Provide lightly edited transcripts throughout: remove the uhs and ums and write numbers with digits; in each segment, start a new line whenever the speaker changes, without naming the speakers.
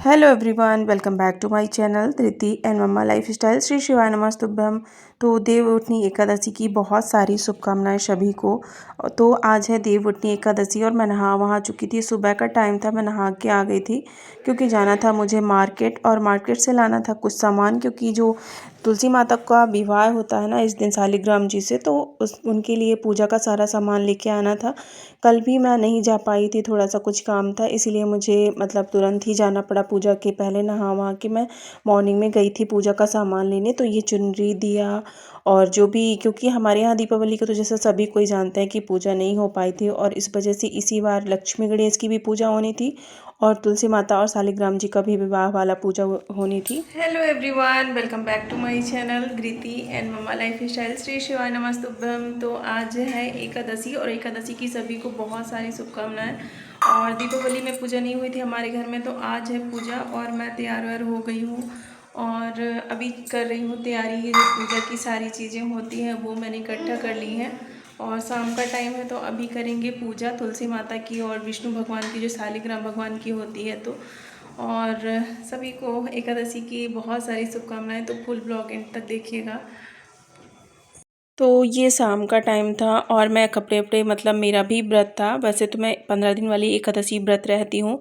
Hello everyone, welcome back to my channel Dhriti and mumma lifestyle. Shri शिवाय नमस्तुभ्यम। तो देवउठनी एकादशी की बहुत सारी शुभकामनाएं सभी को। तो आज है देवउठनी एकादशी और मैं नहा वहाँ चुकी थी। सुबह का टाइम था, मैं नहा के आ गई थी क्योंकि जाना था मुझे मार्केट और मार्केट से लाना था कुछ सामान, क्योंकि जो तुलसी माता का विवाह होता है ना इस दिन शालिग्राम जी से, तो उस उनके लिए पूजा का सारा सामान लेके आना था। कल भी मैं नहीं जा पाई थी, थोड़ा सा कुछ काम था, इसीलिए मुझे मतलब तुरंत ही जाना पड़ा। पूजा के पहले नहा वहा के मैं मॉर्निंग में गई थी पूजा का सामान लेने। तो ये चुनरी दिया और जो भी, क्योंकि हमारे यहाँ दीपावली का तो जैसा सभी कोई जानते हैं कि पूजा नहीं हो पाई थी, और इस वजह से इसी बार लक्ष्मी गणेश की भी पूजा होनी थी और तुलसी माता और शालिग्राम जी का भी विवाह वाला पूजा होनी थी। Hello everyone, welcome back to my channel Dhriti and mumma life style. Shri शिवाय नमस्तुभ्यम। तो आज है एकादशी और एकादशी की सभी को बहुत सारी शुभकामनाएं। और दीपावली में पूजा नहीं हुई थी हमारे घर में, तो आज है पूजा और मैं तैयार व्यार हो गई हूँ और अभी कर रही हूँ तैयारी। ये जो पूजा की सारी चीज़ें होती हैं वो मैंने इकट्ठा कर ली हैं और शाम का टाइम है, तो अभी करेंगे पूजा तुलसी माता की और विष्णु भगवान की जो शालिग्राम भगवान की होती है। तो और सभी को एकादशी की बहुत सारी शुभकामनाएं। तो फुल ब्लॉग एंड तक देखिएगा। तो ये शाम का टाइम था और मैं कपड़े वपड़े, मतलब मेरा भी व्रत था। वैसे तो मैं 15 दिन वाली एकादशी व्रत रहती हूँ,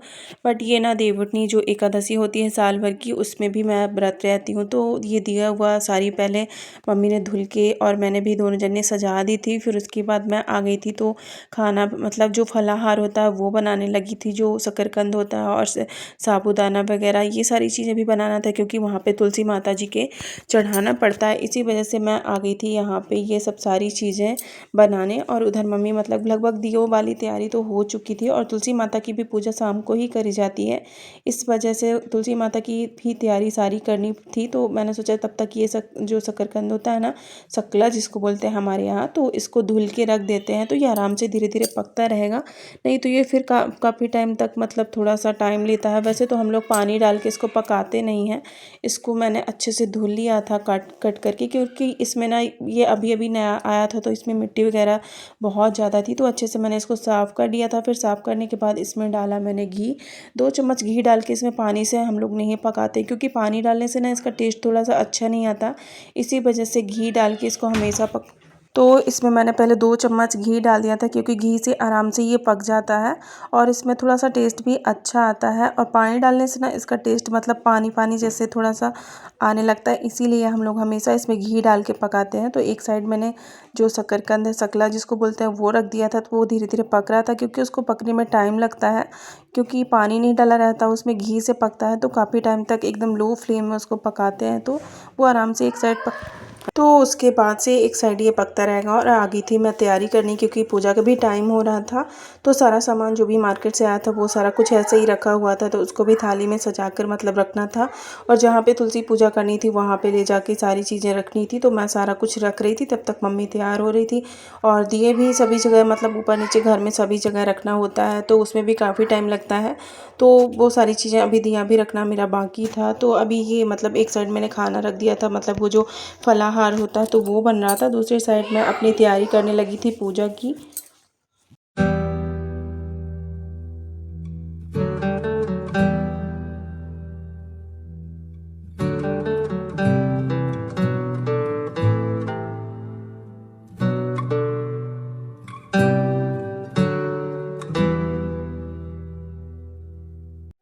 बट ये ना देवउठनी जो एकादशी होती है साल भर की, उसमें भी मैं व्रत रहती हूँ। तो ये दिया हुआ साड़ी पहले मम्मी ने धुल के और मैंने भी दोनों जने सजा दी थी। फिर उसके बाद मैं आ गई थी, तो खाना मतलब जो फलाहार होता है वो बनाने लगी थी, जो शकरकंद होता है और साबूदाना वगैरह, ये सारी चीज़ें भी बनाना था क्योंकि वहाँ पे तुलसी माता जी के चढ़ाना पड़ता है। इसी वजह से मैं आ गई थी यहाँ पे ये सब सारी चीज़ें बनाने। और उधर मम्मी मतलब लगभग दियों वाली तैयारी तो हो चुकी थी और तुलसी माता की भी पूजा शाम को ही करी जाती है, इस वजह से तुलसी माता की भी तैयारी सारी करनी थी। तो मैंने सोचा तब तक ये जो शकरकंद होता है ना, शकला जिसको बोलते हैं हमारे यहाँ, तो इसको धुल के रख देते हैं, तो ये आराम से धीरे धीरे पकता रहेगा। नहीं तो ये फिर काफ़ी टाइम तक मतलब थोड़ा सा टाइम लेता है। वैसे तो हम लोग पानी डाल के इसको पकाते नहीं हैं। इसको मैंने अच्छे से धुल लिया था कट कट करके, क्योंकि इसमें ना ये अभी अभी नया आया था तो इसमें मिट्टी वगैरह बहुत ज़्यादा थी। तो अच्छे से मैंने इसको साफ़ कर लिया था। फिर साफ़ करने के बाद इसमें डाला मैंने घी, 2 चम्मच घी डाल के। इसमें पानी से हम लोग नहीं पकाते क्योंकि पानी डालने से ना इसका टेस्ट थोड़ा सा अच्छा नहीं आता, इसी वजह से घी डाल के इसको हमेशा तो इसमें मैंने पहले 2 चम्मच घी डाल दिया था क्योंकि घी से आराम से ये पक जाता है और इसमें थोड़ा सा टेस्ट भी अच्छा आता है। और पानी डालने से ना इसका टेस्ट मतलब पानी पानी जैसे थोड़ा सा आने लगता है, इसीलिए हम लोग हमेशा इसमें घी डाल के पकाते हैं। तो एक साइड मैंने जो शकरकंद है, शकला जिसको बोलते हैं, वो रख दिया था। तो वो धीरे धीरे पक रहा था क्योंकि उसको पकने में टाइम लगता है, क्योंकि पानी नहीं डाला रहता उसमें, घी से पकता है। तो काफ़ी टाइम तक एकदम लो फ्लेम में उसको पकाते हैं, तो वो आराम से एक साइड पक, तो उसके बाद से एक साइड ये पकता रहेगा। और आ गई थी मैं तैयारी करनी क्योंकि पूजा का भी टाइम हो रहा था। तो सारा सामान जो भी मार्केट से आया था वो सारा कुछ ऐसे ही रखा हुआ था, तो उसको भी थाली में सजा कर मतलब रखना था। और जहाँ पे तुलसी पूजा करनी थी वहाँ पे ले जाके सारी चीज़ें रखनी थी। तो मैं सारा कुछ रख रही थी, तब तक मम्मी तैयार हो रही थी। और दिए भी सभी जगह मतलब ऊपर नीचे घर में सभी जगह रखना होता है, तो उसमें भी काफ़ी टाइम लगता है। तो वो सारी चीज़ें अभी दिया भी रखना मेरा बाकी था। तो अभी ये मतलब एक साइड मैंने खाना रख दिया था, मतलब वो जो फलाहार होता है तो वो बन रहा था। दूसरी साइड में अपनी तैयारी करने लगी थी पूजा की।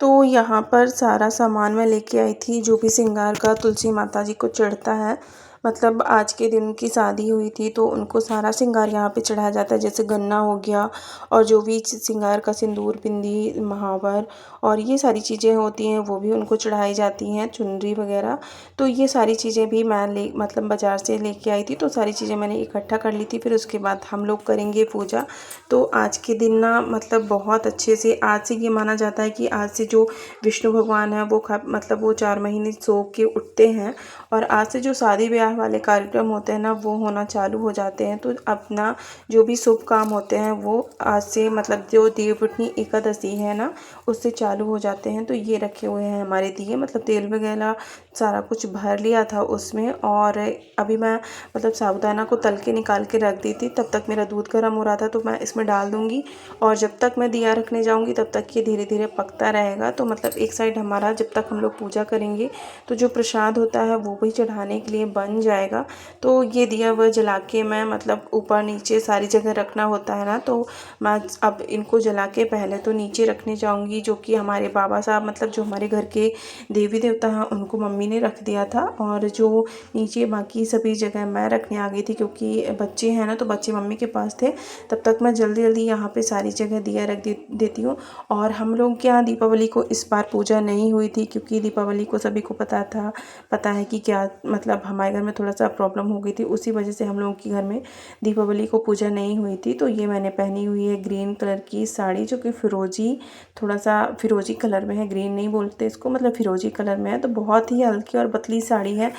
तो यहाँ पर सारा सामान मैं लेके आई थी, जो भी श्रृंगार का तुलसी माता जी को चढ़ता है। मतलब आज के दिन उनकी शादी हुई थी तो उनको सारा श्रृंगार यहाँ पे चढ़ाया जाता है, जैसे गन्ना हो गया और जो भी श्रृंगार का सिंदूर, बिंदी, महावर और ये सारी चीज़ें होती हैं वो भी उनको चढ़ाई जाती हैं, चुनरी वगैरह। तो ये सारी चीज़ें भी मैं मतलब बाज़ार से लेके आई थी, तो सारी चीज़ें मैंने इकट्ठा कर ली थी। फिर उसके बाद हम लोग करेंगे पूजा। तो आज के दिन ना मतलब बहुत अच्छे से, आज से ये माना जाता है कि आज से जो विष्णु भगवान है वो मतलब वो 4 महीने सो के उठते हैं और आज से जो शादी ब्याह वाले कार्यक्रम होते हैं ना वो होना चालू हो जाते हैं। तो अपना जो भी शुभ काम होते हैं वो आज से मतलब जो देवउठनी एकादशी है ना उससे चालू हो जाते हैं। तो ये रखे हुए हैं हमारे दिए, मतलब तेल वगैरह सारा कुछ भर लिया था उसमें। और अभी मैं मतलब साबूदाना को तल के निकाल के रख दी थी, तब तक मेरा दूध गर्म हो रहा था तो मैं इसमें डाल दूँगी। और जब तक मैं दिया रखने जाऊँगी तब तक ये धीरे धीरे पकता रहेगा। तो मतलब एक साइड हमारा जब तक हम लोग पूजा करेंगे तो जो प्रसाद होता है वो भी चढ़ाने के लिए बन जाएगा। तो ये दिया वह जला के मैं मतलब ऊपर नीचे सारी जगह रखना होता है ना, तो मैं अब इनको जला के पहले तो नीचे रखने जाऊँगी, जो कि हमारे बाबा साहब मतलब जो हमारे घर के देवी देवता हैं उनको मम्मी ने रख दिया था। और जो नीचे बाकी सभी जगह मैं रखने आ गई थी, क्योंकि बच्चे हैं ना तो बच्चे मम्मी के पास थे। तब तक मैं जल्दी जल्दी यहाँ पे सारी जगह दिया रख देती हूँ। और हम लोग के यहाँ दीपावली को इस बार पूजा नहीं हुई थी, क्योंकि दीपावली को सभी को पता है कि क्या मतलब हमारे घर में थोड़ा सा प्रॉब्लम हो गई थी, उसी वजह से हम लोगों के घर में दीपावली को पूजा नहीं हुई थी। तो ये मैंने पहनी हुई है ग्रीन कलर की साड़ी, जो कि फिरोजी थोड़ा सा फिरोजी कलर में है, ग्रीन नहीं बोलते इसको, मतलब फिरोजी कलर में है। तो बहुत ही हल्की और पतली साड़ी है।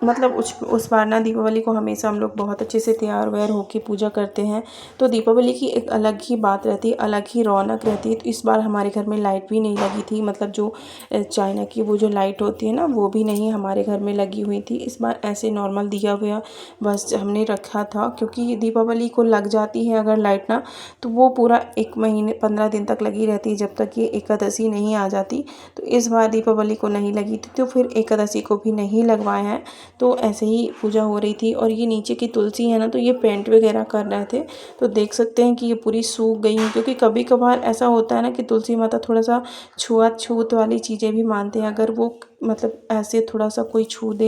मतलब उस बार ना दीपावली को हमेशा हम लोग बहुत अच्छे से तैयार वैयार होकर पूजा करते हैं। तो दीपावली की एक अलग ही बात रहती है, अलग ही रौनक रहती है। तो इस बार हमारे घर में लाइट भी नहीं लगी थी, मतलब जो चाइना की वो जो लाइट होती है ना वो भी नहीं हमारे घर में लगी हुई थी। इस बार ऐसे नॉर्मल दिया हुआ बस हमने रखा था, क्योंकि दीपावली को लग जाती है अगर लाइट ना, तो वो पूरा 1 महीने 15 दिन तक लगी रहती है जब तक ये एकादशी नहीं आ जाती। तो इस बार दीपावली को नहीं लगी थी तो फिर एकादशी को भी नहीं लगवाए हैं। तो ऐसे ही पूजा हो रही थी। और ये नीचे की तुलसी है ना तो ये पेंट वगैरह कर रहे थे, तो देख सकते हैं कि ये पूरी सूख गई हैं। क्योंकि कभी कभार ऐसा होता है ना कि तुलसी माता थोड़ा सा छुआछूत वाली चीज़ें भी मानते हैं, अगर वो मतलब ऐसे थोड़ा सा कोई छू दे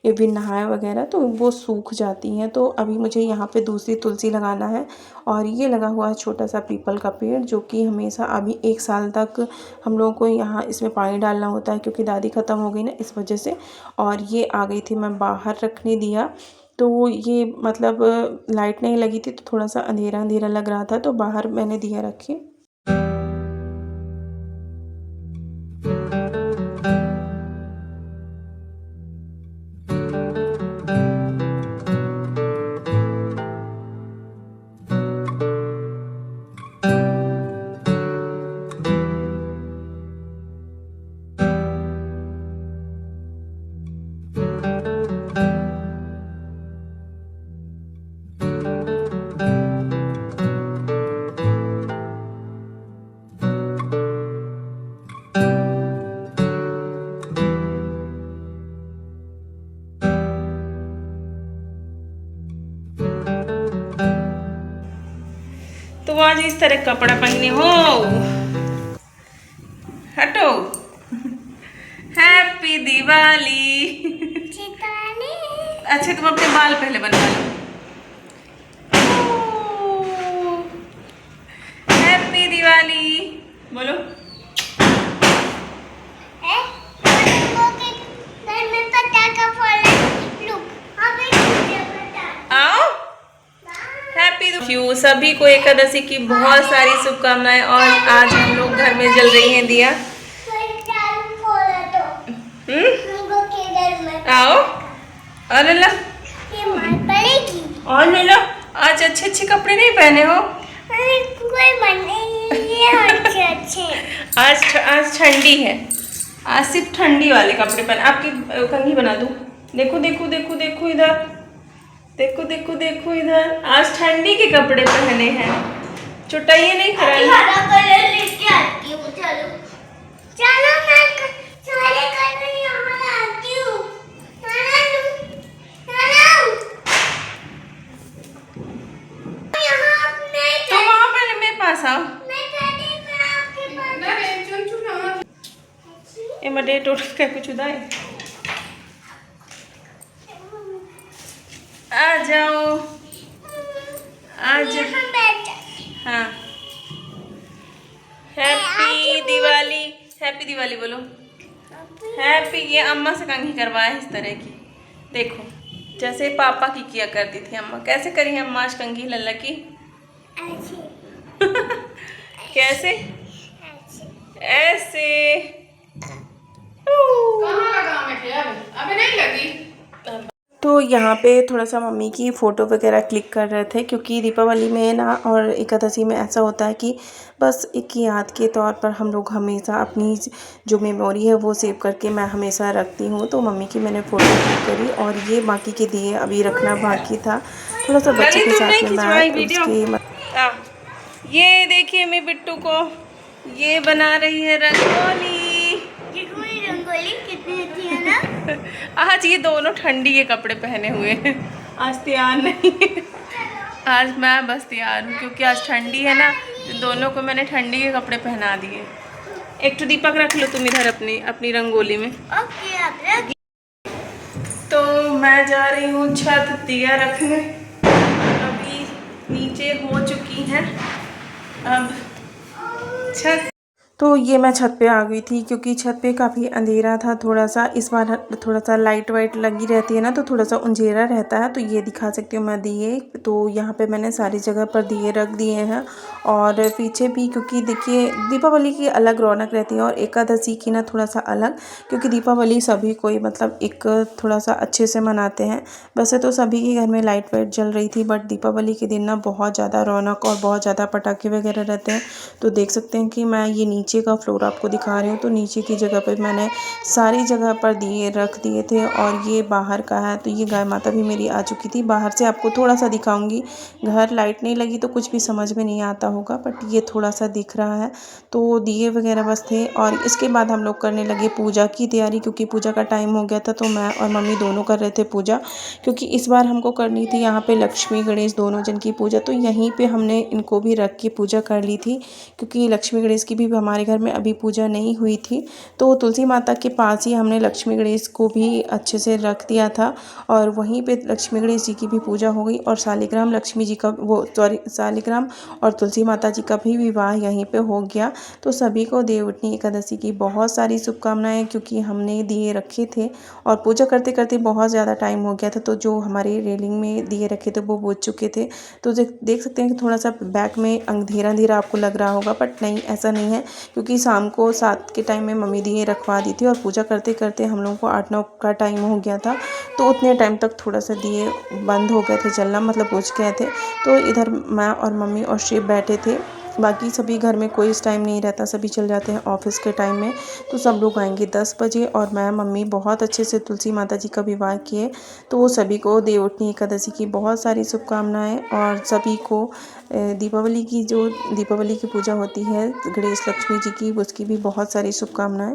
या भी नहाए वगैरह तो वो सूख जाती हैं। तो अभी मुझे यहाँ पे दूसरी तुलसी लगाना है। और ये लगा हुआ है छोटा सा पीपल का पेड़, जो कि हमेशा अभी 1 साल तक हम लोगों को यहाँ इसमें पानी डालना होता है, क्योंकि दादी ख़त्म हो गई ना इस वजह से। और ये आ गई थी मैं बाहर रखने दिया, तो ये मतलब लाइट नहीं लगी थी तो थोड़ा सा अंधेरा अंधेरा लग रहा था, तो बाहर मैंने दिया रखे। तो आज इस तरह कपड़ा पहने हो, हटो। हैप्पी दिवाली। अच्छा तुम अपने बाल पहले बनवा लो। हैप्पी दिवाली बोलो। आओ हैप्पी सभी को एकादशी की बहुत सारी शुभकामनाएं। और आज हम लोग घर में जल रही हैं दिया। आओ और ले लो, और ले लो। आज अच्छे अच्छे कपड़े नहीं पहने हो। आज ठंडी है, आज सिर्फ ठंडी वाले कपड़े पहने। आपकी कंघी बना दूं। देखो देखो देखो देखो इधर, देखो देखो देखो इधर। आज ठंडी के कपड़े पहने हैं, चुटाइए नहीं कराइए।
हरा कलर लेके आती हूँ। चलो चलो मैं सारे कलर यहाँ लाती हूँ।
तो वहाँ पर मेरे पास आओ। डेट का कुछ उदाय आ जाओ आज। हाँ हैप्पी दिवाली, हैप्पी दिवाली बोलो। हैप्पी। ये अम्मा से कंघी करवाए इस तरह की, देखो जैसे पापा की किया करती थी अम्मा। कैसे करी है अम्मा आज कंघी लल्ला की? कैसे? ऐसे।
कहाँ लगा मैं? अबे नहीं लगी।
तो यहाँ पे थोड़ा सा मम्मी की फ़ोटो वगैरह क्लिक कर रहे थे, क्योंकि दीपावली में ना और एकादशी में ऐसा होता है कि बस एक याद के तौर पर हम लोग हमेशा अपनी जो मेमोरी है वो सेव करके मैं हमेशा रखती हूँ। तो मम्मी की मैंने फ़ोटो क्लिक करी और ये बाकी के दिए अभी रखना बाकी था। थोड़ा सा बच्चे के साथ में मैं उसके
ये देखिए मैं बिट्टू को ये बना रही है रंगोली।
रंगोली कितनी अच्छी है ना।
आज ये दोनों ठंडी के कपड़े पहने हुए हैं, आज तैयार नहीं है। आज मैं बस तैयार हूँ क्योंकि आज ठंडी है ना, तो दोनों को मैंने ठंडी के कपड़े पहना दिए। एक तो दीपक रख लो तुम इधर अपनी रंगोली में।
ओके आप रख।
तो मैं जा रही हूँ छत दिया रखने। अभी नीचे हो चुकी है, अब छत।
तो ये मैं छत पे आ गई थी, क्योंकि छत पे काफ़ी अंधेरा था थोड़ा सा। इस बार थोड़ा सा लाइट वाइट लगी रहती है ना, तो थोड़ा सा अंधेरा रहता है। तो ये दिखा सकती हूँ मैं दिए। तो यहाँ पे मैंने सारी जगह पर दिए रख दिए हैं और पीछे भी, क्योंकि देखिए दीपावली की अलग रौनक रहती है और एकादशी की ना थोड़ा सा अलग, क्योंकि दीपावली सभी कोई मतलब एक थोड़ा सा अच्छे से मनाते हैं। वैसे तो सभी के घर में लाइट वाइट जल रही थी, बट दीपावली के दिन ना बहुत ज़्यादा रौनक और बहुत ज़्यादा पटाखे वगैरह रहते हैं। तो देख सकते हैं कि मैं ये नीचे का फ्लोर आपको दिखा रही हूँ। तो नीचे की जगह पे मैंने सारी जगह पर दिए रख दिए थे और ये बाहर का है। तो ये गाय माता भी मेरी आ चुकी थी। बाहर से आपको थोड़ा सा दिखाऊंगी, घर लाइट नहीं लगी तो कुछ भी समझ में नहीं आता होगा, बट ये थोड़ा सा दिख रहा है। तो दिए वगैरह बस थे और इसके बाद हम लोग करने लगे पूजा की तैयारी, क्योंकि पूजा का टाइम हो गया था। तो मैं और मम्मी दोनों कर रहे थे पूजा, क्योंकि इस बार हमको करनी थी यहाँ पे लक्ष्मी गणेश दोनों जन की पूजा। तो यहीं पे हमने इनको भी रख के पूजा कर ली थी, क्योंकि लक्ष्मी गणेश की भी हमारे घर में अभी पूजा नहीं हुई थी। तो तुलसी माता के पास ही हमने लक्ष्मी गणेश को भी अच्छे से रख दिया था और वहीं पे लक्ष्मी गणेश जी की भी पूजा हो गई और शालिग्राम लक्ष्मी जी का वो शालिग्राम और तुलसी माता जी का भी विवाह यहीं पे हो गया। तो सभी को देवउठनी एकादशी की बहुत सारी शुभकामनाएं, क्योंकि हमने दिए रखे थे और पूजा करते करते बहुत ज़्यादा टाइम हो गया था। तो जो हमारे रेलिंग में दिए रखे थे वो बुझ चुके थे। तो देख सकते हैं कि थोड़ा सा बैक में अंधेरा अंधेरा आपको लग रहा होगा, बट नहीं, ऐसा नहीं है, क्योंकि शाम को 7 के टाइम में मम्मी दिए रखवा दी थी और पूजा करते करते हम लोगों को 8-9 का टाइम हो गया था। तो उतने टाइम तक थोड़ा सा दिए बंद हो गए थे जलना, मतलब बुझ गए थे। तो इधर मैं और मम्मी और शिव बैठे थे। बाकी सभी घर में कोई इस टाइम नहीं रहता, सभी चल जाते हैं ऑफिस के टाइम में। तो सब लोग आएंगे 10 बजे और मैं मम्मी बहुत अच्छे से तुलसी माता जी का विवाह किए। तो सभी को देवउठनी एकादशी की बहुत सारी शुभकामनाएं और सभी को दीपावली की पूजा होती है गणेश लक्ष्मी जी की, उसकी भी बहुत सारी शुभकामनाएं।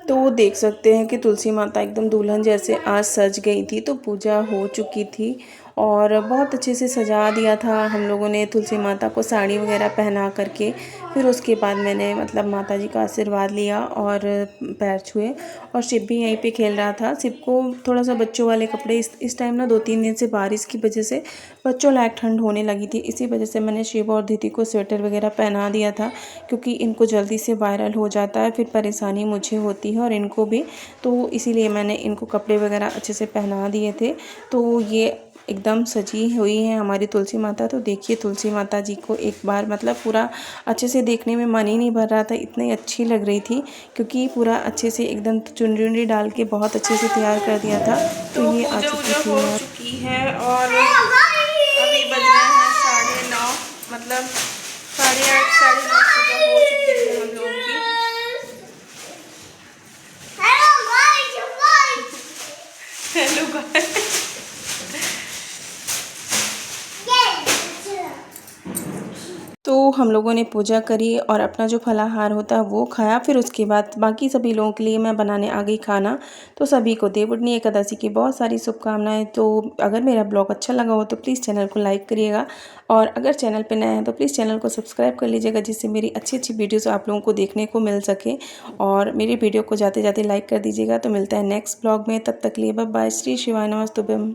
तो देख सकते हैं कि तुलसी माता एकदम दुल्हन जैसे आज सज गई थी। तो पूजा हो चुकी थी और बहुत अच्छे से सजा दिया था हम लोगों ने तुलसी माता को साड़ी वगैरह पहना करके। फिर उसके बाद मैंने मतलब माता जी का आशीर्वाद लिया और पैर छुए और शिव भी यहीं पे खेल रहा था। शिव को थोड़ा सा बच्चों वाले कपड़े इस टाइम ना 2-3 दिन से बारिश की वजह से बच्चों लायक ठंड होने लगी थी, इसी वजह से मैंने शिव और दीदी को स्वेटर वगैरह पहना दिया था, क्योंकि इनको जल्दी से वायरल हो जाता है, फिर परेशानी मुझे होती है और इनको भी। तो इसीलिए मैंने इनको कपड़े वगैरह अच्छे से पहना दिए थे। तो ये एकदम सजी हुई है हमारी तुलसी माता। तो देखिए तुलसी माता जी को एक बार मतलब पूरा अच्छे से देखने में मन ही नहीं भर रहा था, इतनी अच्छी लग रही थी, क्योंकि पूरा अच्छे से एकदम चुनरी उनरी डाल के बहुत अच्छे से तैयार कर दिया था। तो ये आ
चुकी है और अभी बज रहे हैं 9:30, मतलब 8:30 9:30 पूजा हो चुकी है हम लोगों की। हेलो गाइस,
तो हम लोगों ने पूजा करी और अपना जो फलाहार होता है वो खाया। फिर उसके बाद बाकी सभी लोगों के लिए मैं बनाने आ गई खाना। तो सभी को देवउठनी एकादशी की बहुत सारी शुभकामनाएं। तो अगर मेरा ब्लॉग अच्छा लगा हो तो प्लीज़ चैनल को लाइक करिएगा और अगर चैनल पे नए हैं तो प्लीज़ चैनल को सब्सक्राइब कर लीजिएगा, जिससे मेरी अच्छी अच्छी वीडियोज़ आप लोगों को देखने को मिल सके। और मेरी वीडियो को जाते जाते लाइक कर दीजिएगा। तो मिलता है नेक्स्ट ब्लॉग में, तब तक लिए बाय बाय। श्री शिवाय नमस्तुभ्यम।